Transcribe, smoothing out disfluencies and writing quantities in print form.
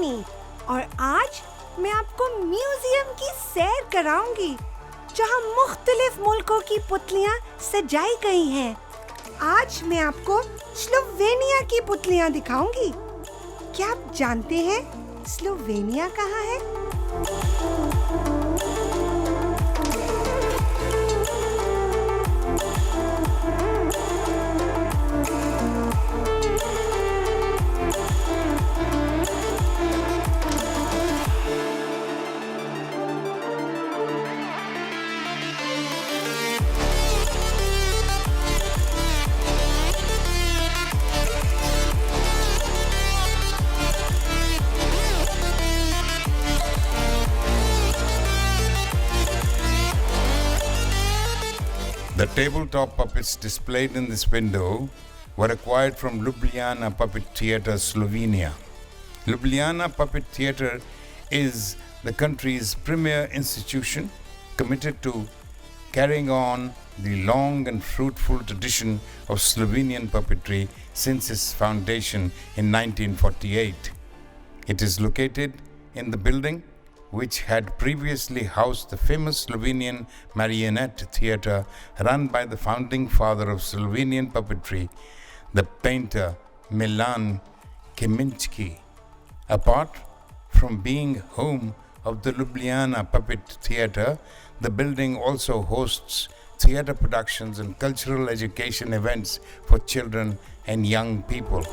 रानी और आज मैं आपको म्यूजियम की सैर कराऊंगी जहां मुख्तलिफ मुल्कों की पुतलियां सजाई गई हैं। आज मैं आपको स्लोवेनिया की पुतलियां दिखाऊंगी। क्या आप जानते हैं स्लोवेनिया कहाँ है? The tabletop puppets displayed in this window were acquired from Ljubljana Puppet Theatre, Slovenia. Ljubljana Puppet Theatre is the country's premier institution committed to carrying on the long and fruitful tradition of Slovenian puppetry since its foundation in 1948. It is located in the building which had previously housed the famous Slovenian marionette theatre run by the founding father of Slovenian puppetry, the painter Milan Keminsky. Apart from being home of the Ljubljana Puppet Theatre, the building also hosts theatre productions and cultural education events for children and young people.